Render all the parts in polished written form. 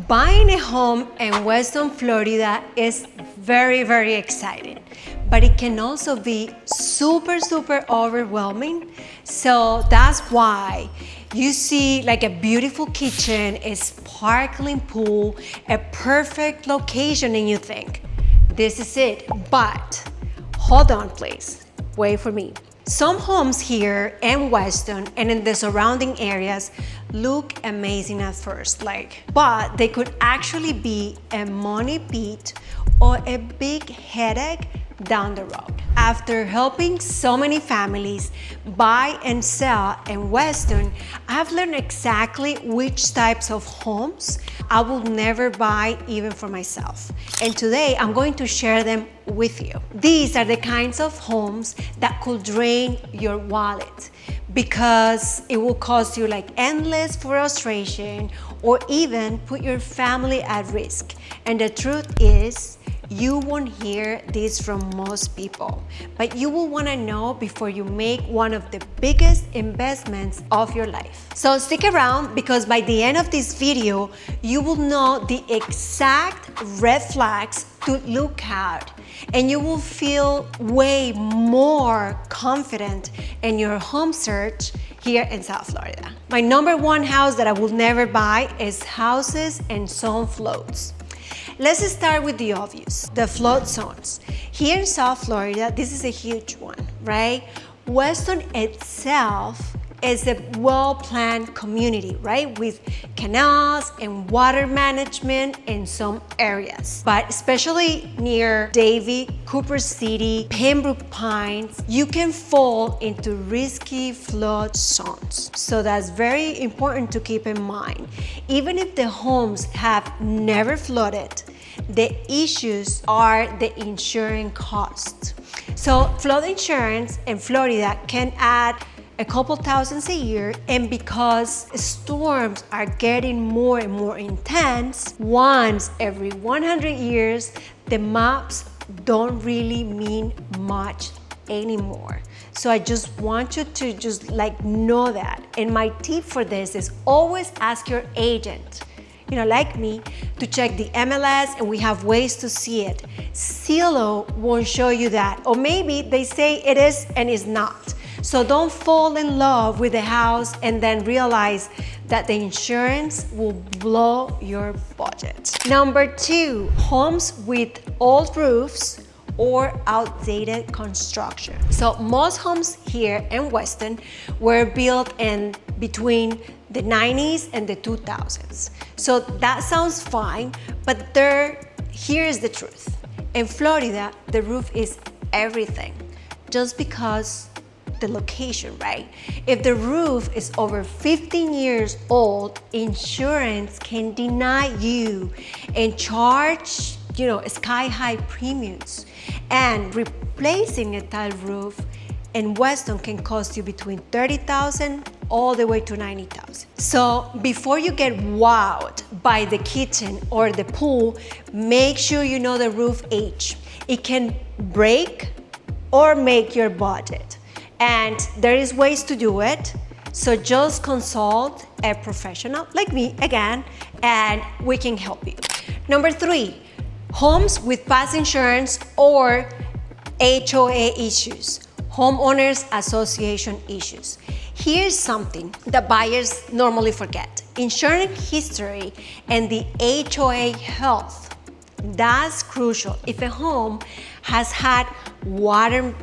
Buying a home in Weston Florida is very, very exciting, but it can also be super, super overwhelming. So that's why you see like a beautiful kitchen, a sparkling pool, a perfect location, and you think, this is it. But hold on, please. Wait for me. Some homes here in Weston and in the surrounding areas look amazing at first, but they could actually be a money pit or a big headache down the road. After helping so many families buy and sell in Weston, I've learned exactly which types of homes I will never buy even for myself. And today I'm going to share them with you. These are the kinds of homes that could drain your wallet because it will cause you like endless frustration or even put your family at risk. And the truth is, you won't hear this from most people, but you will want to know before you make one of the biggest investments of your life. So stick around, because by the end of this video, you will know the exact red flags to look out, and you will feel way more confident in your home search here in South Florida. My number one house that I will never buy is houses in zone floats. Let's start with the obvious, the flood zones. Here in South Florida, this is a huge one, right? Weston itself is a well-planned community, right? With canals and water management in some areas. But especially near Davie, Cooper City, Pembroke Pines, you can fall into risky flood zones. So that's very important to keep in mind. Even if the homes have never flooded, the issues are the insurance costs. So flood insurance in Florida can add a couple thousands a year, and because storms are getting more and more intense, once every 100 years, the maps don't really mean much anymore. So I just want you to know that. And my tip for this is always ask your agent, like me, to check the MLS, and we have ways to see it. Zillow won't show you that, or maybe they say it is and is not. So don't fall in love with the house and then realize that the insurance will blow your budget. Number 2, homes with old roofs or outdated construction. So most homes here in Weston were built in between the 90s and the 2000s. So that sounds fine, but here's the truth. In Florida, the roof is everything, just because the location, right? If the roof is over 15 years old, insurance can deny you and charge, sky-high premiums. And replacing a tile roof in Weston can cost you between $30,000 all the way to $90,000. So before you get wowed by the kitchen or the pool, make sure you know the roof age. It can break or make your budget. And there is ways to do it. So just consult a professional like me again, and we can help you. Number 3, homes with past insurance or HOA issues, homeowners association issues. Here's something that buyers normally forget. Insurance history and the HOA health. That's crucial. If a home has had water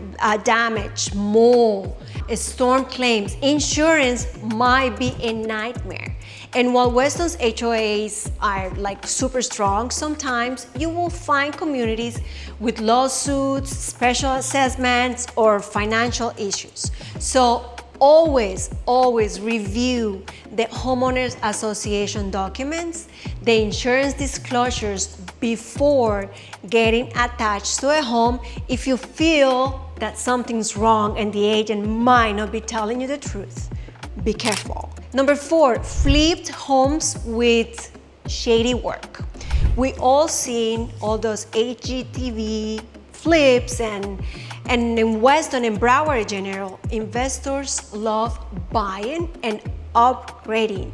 damage, mold, storm claims, insurance might be a nightmare. And while Weston's HOAs are super strong, sometimes you will find communities with lawsuits, special assessments, or financial issues. So always review the homeowners association documents, the insurance disclosures before getting attached to a home if you feel that something's wrong and the agent might not be telling you the truth. Be careful. Number 4, flipped homes with shady work. We all seen all those HGTV flips, and in Weston and Broward in general, investors love buying and upgrading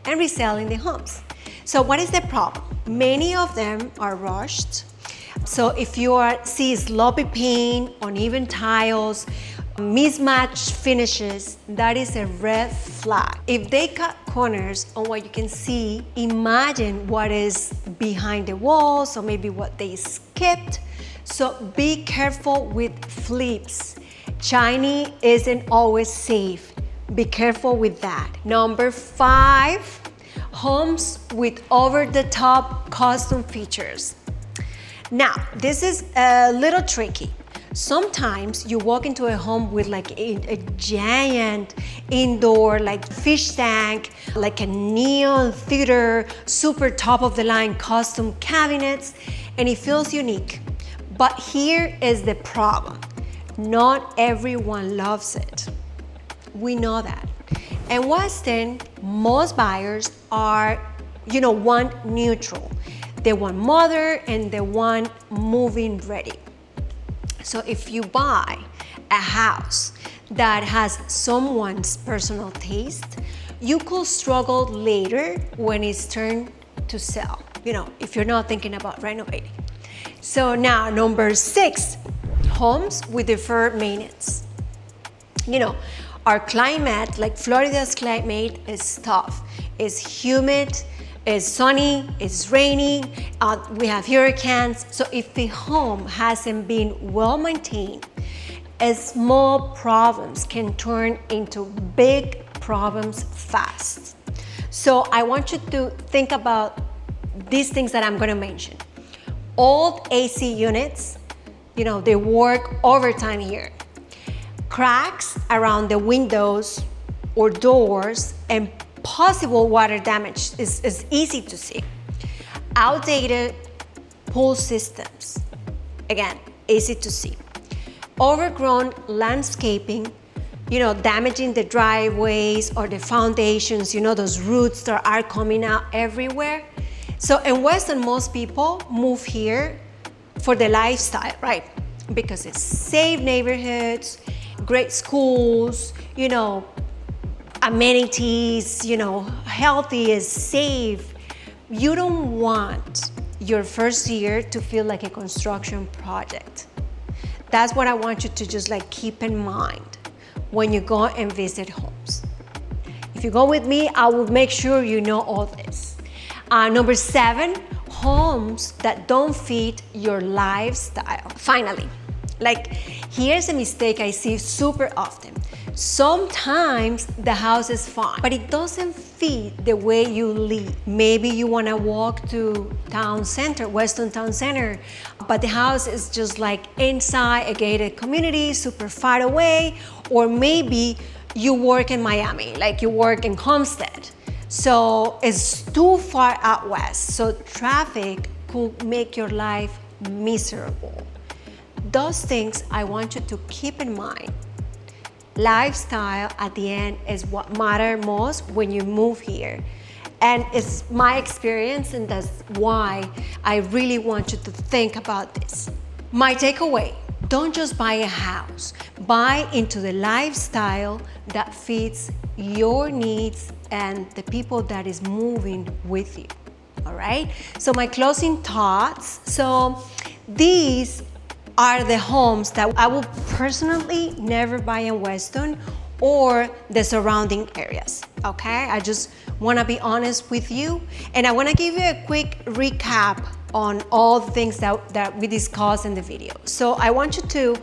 and reselling the homes. So what is the problem? Many of them are rushed. So if you see sloppy paint, uneven tiles, mismatched finishes, that is a red flag. If they cut corners on what you can see, imagine what is behind the walls or maybe what they skipped. So be careful with flips. Shiny isn't always safe. Be careful with that. Number 5, homes with over-the-top custom features. Now, this is a little tricky. Sometimes you walk into a home with like a giant indoor like fish tank, like a neon theater, super top of the line custom cabinets, and it feels unique. But here is the problem. Not everyone loves it. We know that. And Weston, most buyers are, want neutral. They want modern and they want move-in ready. So if you buy a house that has someone's personal taste, you could struggle later when it's turned to sell, if you're not thinking about renovating. So now, number 6, homes with deferred maintenance. Our climate, like Florida's climate, is tough. It's humid, it's sunny, it's rainy, we have hurricanes. So if the home hasn't been well maintained, small problems can turn into big problems fast. So I want you to think about these things that I'm gonna mention. Old AC units, they work overtime here. Cracks around the windows or doors and possible water damage is easy to see. Outdated pool systems, again, easy to see. Overgrown landscaping, damaging the driveways or the foundations, those roots that are coming out everywhere. So in Weston, most people move here for the lifestyle, right? Because it's safe neighborhoods, great schools, amenities, healthy is safe. You don't want your first year to feel like a construction project. That's what I want you to just keep in mind when you go and visit homes. If you go with me, I will make sure you know all this. Number 7, homes that don't fit your lifestyle. Finally, here's a mistake I see super often. Sometimes the house is fine, but it doesn't fit the way you live. Maybe you want to walk to town center, Weston Town Center, but the house is just inside a gated community, super far away, or maybe you work in Miami, you work in Homestead. So it's too far out west, so traffic could make your life miserable. Those things I want you to keep in mind. Lifestyle at the end is what matters most when you move here. And it's my experience, and that's why I really want you to think about this. My takeaway, don't just buy a house. Buy into the lifestyle that fits your needs and the people that is moving with you, all right? So my closing thoughts. So these are the homes that I will personally never buy in Weston or the surrounding areas, okay? I just wanna be honest with you, and I wanna give you a quick recap on all the things that we discussed in the video. So I want you to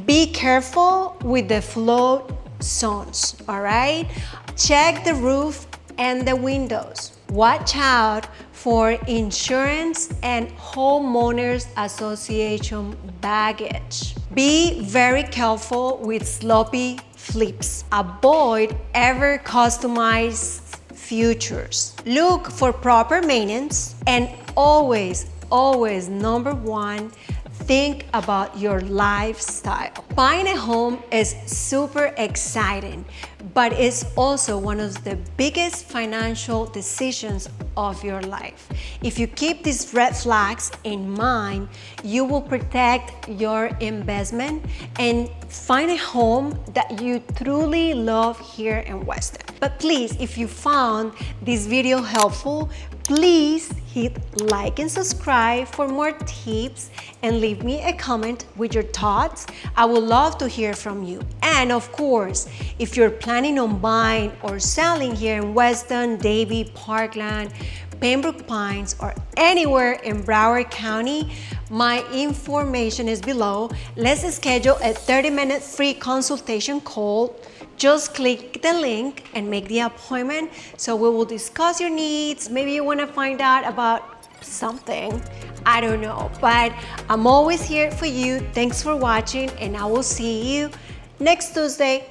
be careful with the flood zones, all right? Check the roof and the windows. Watch out for insurance and homeowners association baggage. Be very careful with sloppy flips. Avoid ever customized features. Look for proper maintenance, and always, number 1, think about your lifestyle. Buying a home is super exciting, but it's also one of the biggest financial decisions of your life. If you keep these red flags in mind, you will protect your investment and find a home that you truly love here in Weston. But please, if you found this video helpful, please hit like and subscribe for more tips and leave me a comment with your thoughts. I would love to hear from you. And of course, if you're planning on buying or selling here in Weston, Davie, Parkland, Pembroke Pines, or anywhere in Broward County, my information is below. Let's schedule a 30-minute free consultation call. Just click the link and make the appointment so we will discuss your needs. Maybe you want to find out about something. I don't know, but I'm always here for you. Thanks for watching, and I will see you next Tuesday.